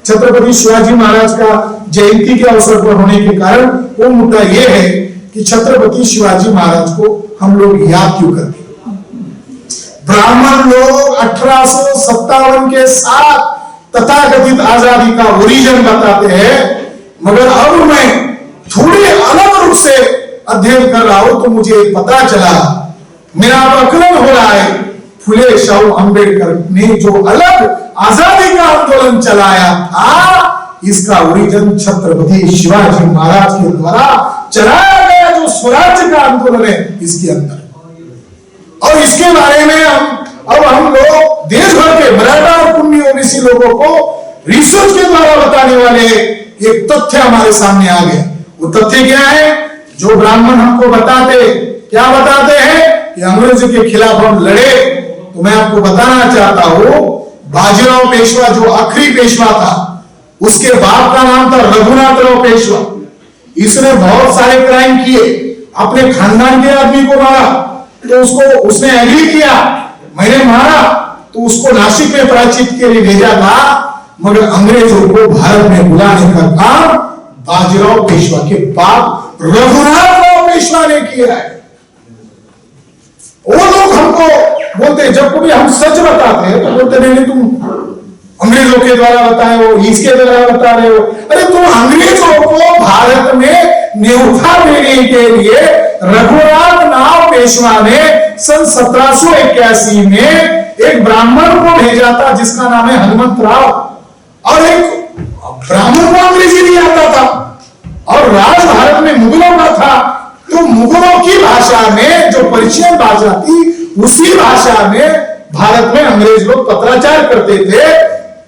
छत्रपति शिवाजी महाराज का जयंती के अवसर पर होने के कारण वो मुद्दा ये है कि छत्रपति शिवाजी महाराज को हम लोग याद क्यों करते हैं। ब्राह्मण लोग 1857 के साथ तथाकथित आजादी का ओरिजिन बताते हैं, मगर अब मैं थोड़े अलग रूप से अध्ययन कर रहा हूं तो मुझे पता चला, मेरा आकलन हो रहा है, फुले शाहू अंबेडकर ने जो अलग आजादी का आंदोलन चलाया था, इसका ओरिजिन छत्रपति शिवाजी महाराज के द्वारा चलाया गया जो स्वराज्य का आंदोलन है इसके अंदर। और इसके बारे में हम लोग देश भर के मराठा और कुंभी ओबीसी लोगों को रिसर्च के द्वारा बताने वाले एक तथ्य हमारे सामने आ गए। वो तथ्य क्या है? जो ब्राह्मण हमको क्या बताते हैं कि अंग्रेजों के खिलाफ हम लड़े, तो मैं आपको बताना चाहता हूं, बाजीराव पेशवा जो आखिरी पेशवा था, उसके बाप का नाम था रघुनाथराव पेशवा। इसने बहुत सारे क्राइम किए, अपने खानदान के आदमी को मारा, तो उसने एग्री किया, मैंने मारा, तो उसको नासिक में प्रायश्चित के लिए भेजा था, मगर अंग्रेजों को भारत में बुलाने का काम बाजीराव पेशवा के बाप रघुनाथराव पेशवा ने किया है। वो लोग हमको बोलते, जब कभी हम सच बताते हैं तो बोलते नहीं तुम अंग्रेजों के द्वारा बताए हो, इसके द्वारा बता रहे हो। अरे तुम अंग्रेजों को भारत में न्योता देने के लिए रघुनाथराव पेशवा ने सन 1781 में एक ब्राह्मण को भेजा था जिसका नाम है हनुमंत राव, और एक ब्राह्मण को अंग्रेजी नहीं आता था, और राज भारत में मुगलों का था, तो मुगलों की भाषा में जो पर्शियन भाषा थी उसी भाषा में भारत में अंग्रेज लोग पत्राचार करते थे।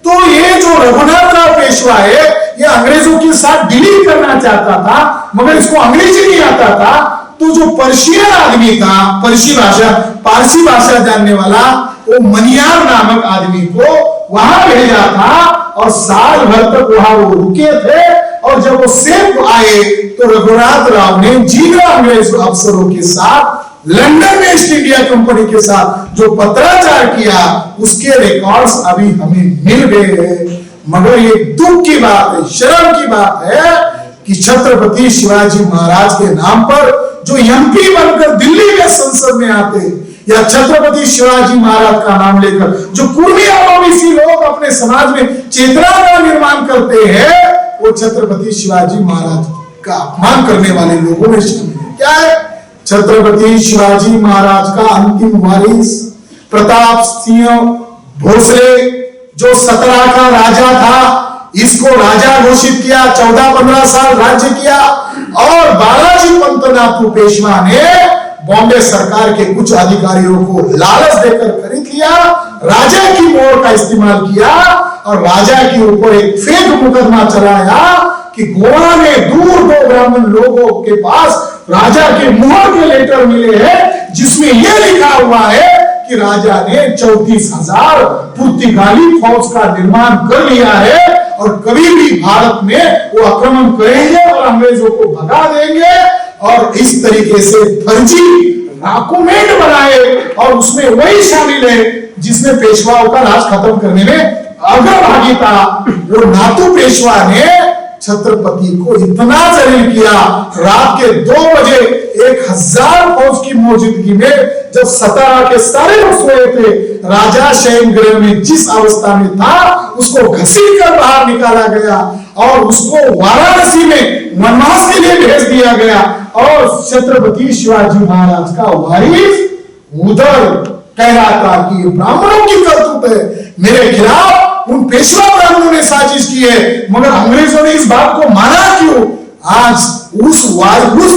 तो ये जो रघुनाथराव पेशवा है, ये अंग्रेजों के साथ डीलिंग करना चाहता था, मगर इसको अंग्रेजी नहीं आता था, तो जो पर्शियन आदमी था, पारसी भाषा जानने वाला, वो मनियार नामक आदमी को वहां भेजा था, और साल भर तक वहां वो रुके थे। और जब वो सेफ आए तो रघुनाथ राव ने जीना अंग्रेज अफसरों के साथ, लंदन में ईस्ट इंडिया कंपनी के साथ जो पत्राचार किया, उसके रिकॉर्ड्स अभी हमें मिल गए हैं। मगर ये दुख की बात है, शर्म की बात है कि छत्रपति शिवाजी महाराज के नाम पर जो एमपी बनकर दिल्ली में संसद में आते, या छत्रपति शिवाजी महाराज का नाम लेकर जो कुर्मी और ओबीसी लोग अपने समाज में चेतना का निर्माण करते हैं, वो छत्रपति शिवाजी महाराज का अपमान करने वाले लोगों में शामिल है। क्या है? छत्रपति शिवाजी महाराज का अंतिम वारिस प्रताप सिंह भोसले जो 17 का राजा था, इसको राजा घोषित किया, 14-15 साल राज्य किया, और बालाजी पंतनाथू पेशवा ने बॉम्बे सरकार के कुछ अधिकारियों को लालच देकर खरीद लिया, राजा की मोहर का इस्तेमाल किया, और राजा के ऊपर एक फेक मुकदमा चलाया कि गोवा में दूर दो ब्राह्मण लोगों के पास राजा के मोहर के लेटर मिले हैं, जिसमें यह लिखा हुआ है कि राजा ने 34,000 पुर्तगाली फौज का निर्माण कर लिया है, और कभी भी भारत में वो आक्रमण करेंगे और अंग्रेजों को भगा देंगे। और इस तरीके से फर्जी डॉक्यूमेंट बनाए, और उसमें वही शामिल है जिसने पेशवाओं का राज खत्म करने में अग्रभागी था। वो नाथू पेशवा ने छत्रपति को इतना जलील किया, रात के 2 बजे 1000 फौज की मौजूदगी में जब 17 के सारे लोग सोए थे, राजा शयन गृह में जिस अवस्था में था उसको घसीट कर बाहर निकाला गया, और उसको वाराणसी में वनवास के लिए भेज दिया गया, और छत्रपति शिवाजी महाराज का वारिस उधर कह रहा था कि ब्राह्मणों की करतूत है, मेरे खिलाफ उन पेशवा ब्राह्मणों ने साजिश की है, मगर अंग्रेजों ने इस बात को माना क्यों? आज उस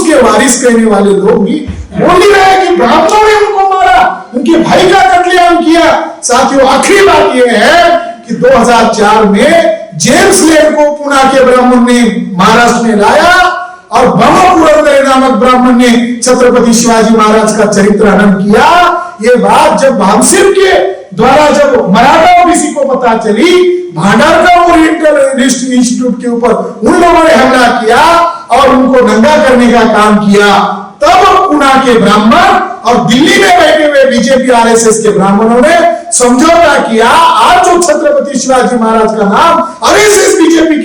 के वारिस कहने वाले लोग भी बोल ही रहे हैं कि ब्राह्मणों ने उनको मारा, उनके भाई का कत्लेआम किया। साथियों, आखिरी बात यह है कि 2004 में जेम्स लेन को पुणे के ब्राह्मण ने महाराष्ट्र में लाया, और ब्रह्मपुरंदर नामक ब्राह्मण ने छत्रपति शिवाजी महाराज का चरित्र हनन किया। ये बात जब भामसिर के द्वारा जब मराठा ओबीसी को पता चली, भांडारकर ओरिएंटल इंस्टीट्यूट के ऊपर उन लोगों ने हमला किया और उनको नंगा करने का काम किया, तब पुणे के ब्राह्मण और दिल्ली में बैठे हुए बीजेपी आरएसएस के ब्राह्मणों ने समझौता किया। आज जो छत्रपति शिवाजी महाराज का नाम आरएसएस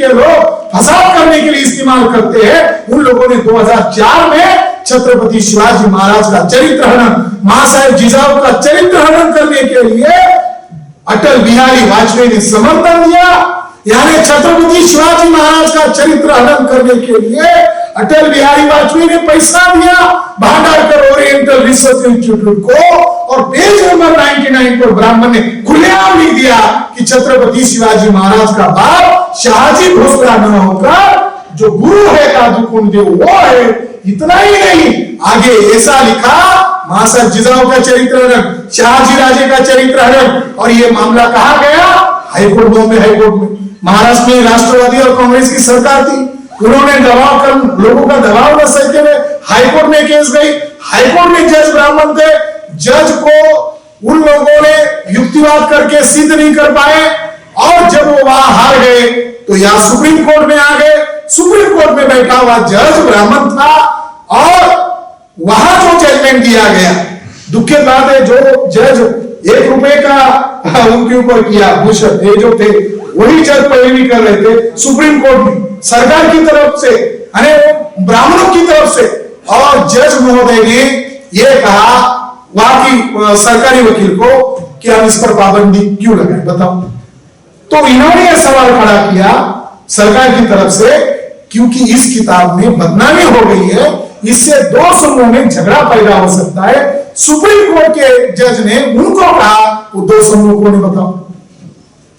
के लोग फसाद करने के लिए इस्तेमाल करते हैं, उन लोगों ने 2004 में छत्रपति शिवाजी महाराज का चरित्र हनन, महासाहेब जिजाऊ का चरित्र हनन करने के लिए अटल बिहारी वाजपेयी ने समर्थन दिया। यानी छत्रपति शिवाजी महाराज का चरित्र हनन करने के लिए अटल बिहारी वाजपेयी ने पैसा दिया भांडारकर ओरिएंटल रिसर्च इंस्टीट्यूट को, और पेज नंबर 99 पर ब्राह्मण ने खुलेआम लिख दिया कि छत्रपति शिवाजी महाराज का बाप शाहजी भोसले न होकर जो गुरु है दादू कुंदेव वो है। इतना ही नहीं, आगे ऐसा लिखा, महासाहेब जिजाऊ का चरित्र हनन, शाहजी राजे का चरित्र हनन, और ये मामला कहा गया हाईकोर्ट, बॉम्बे हाईकोर्ट में। महाराष्ट्र में राष्ट्रवादी और कांग्रेस की सरकार थी, उन्होंने दबाव कर, लोगों का दबाव न सहते हुए हाईकोर्ट में केस गई। हाईकोर्ट में जज ब्राह्मण थे, जज को उन लोगों ने युक्तिवाद करके सिद्ध नहीं कर पाए, और जब वो वहां हार गए तो यहां सुप्रीम कोर्ट में आ गए। सुप्रीम कोर्ट में बैठा हुआ जज ब्राह्मण था, और वहां जो जजमेंट दिया गया, दुख की बात है, जो जज 1 रुपए का उनके ऊपर किया भूषण, ये जो थे वही जज पैरवी कर रहे थे सुप्रीम कोर्ट में सरकार की तरफ से, ब्राह्मणों की तरफ से, और जज महोदय ने यह कहा वहां की सरकारी वकील को कि हम इस पर पाबंदी क्यों लगाए, बताओ। तो इन्होंने यह सवाल खड़ा किया सरकार की तरफ से, क्योंकि इस किताब में बदनामी हो गई है, इससे 2 समूहों में झगड़ा पैदा हो सकता है। सुप्रीम कोर्ट के जज ने उनको कहा, वो 2 समूह को ने बताओ,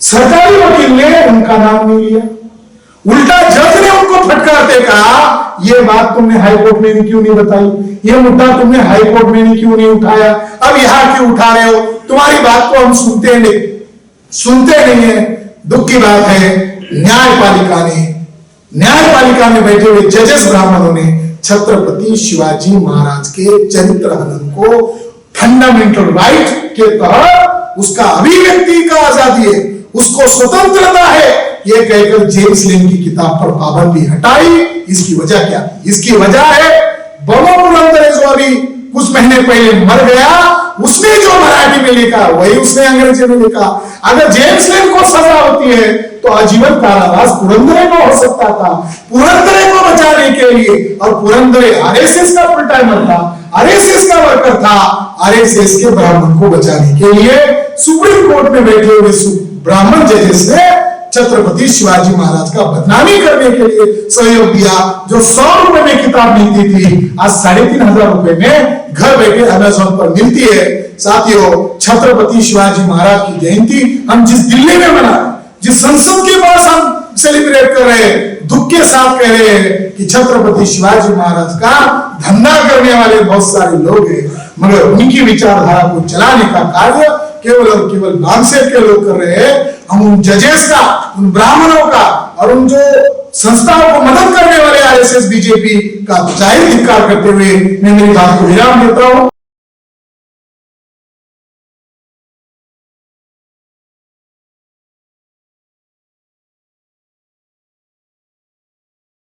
सरकारी वकील ने उनका नाम नहीं लिया, उल्टा जज ने उनको फटकारते कहा यह बात तुमने हाईकोर्ट में क्यों नहीं बताई, यह मुद्दा तुमने हाईकोर्ट में क्यों नहीं उठाया, अब यहां क्यों उठा रहे हो, तुम्हारी बात को हम सुनते नहीं है। दुख की बात है, न्यायपालिका में बैठे हुए जजेस ब्राह्मणों ने छत्रपति शिवाजी महाराज के चरित्र हनन को फंडामेंटल राइट के तहत, उसका अभिव्यक्ति का आजादी है, उसको स्वतंत्रता है, ये कहकर जेम्स लेन की किताब पर पाबंदी हटाई। इसकी वजह क्या? इसकी वजह है बमो पुरंदरे जो अभी कुछ महीने पहले मर गया, उसने जो मराठी में लिखा वही उसने अंग्रेजी में लिखा। अगर जेम्स लेन को सजा होती है तो आजीवन कारावास पुरंदरे को हो सकता था। पुरंदरे को बचाने के लिए, और पुरंदरे आरएसएस का फुल टाइमर था, आरएसएस का वर्कर था, आरएसएस के ब्राह्मण को बचाने के लिए सुप्रीम कोर्ट में बैठे हुए ब्राह्मण जजेस ने छत्रपति शिवाजी महाराज का बदनामी करने के लिए सहयोग दिया। जो 100 रुपए में किताब मिलती थी, आज 3500 रुपए में घर बैठे अमेज़न पर मिलती है। साथियों, छत्रपति शिवाजी महाराज की जयंती हम जिस दिल्ली में मना, जिस संसद के पास हम सेलिब्रेट कर रहे हैं, दुख के साथ कह रहे हैं कि छत्रपति शिवाजी महाराज का धंधा करने वाले बहुत सारे लोग हैं, मगर उनकी विचारधारा को चलाने का कार्य केवल और केवल बागसेर के लोग कर रहे हैं। हम उन जजेस का, उन ब्राह्मणों का, और उन जो संस्थाओं को मदद करने वाले आरएसएस बीजेपी का जाहिर धिक्कार करते हुए मैं मेरी बात को विराम देता हूं।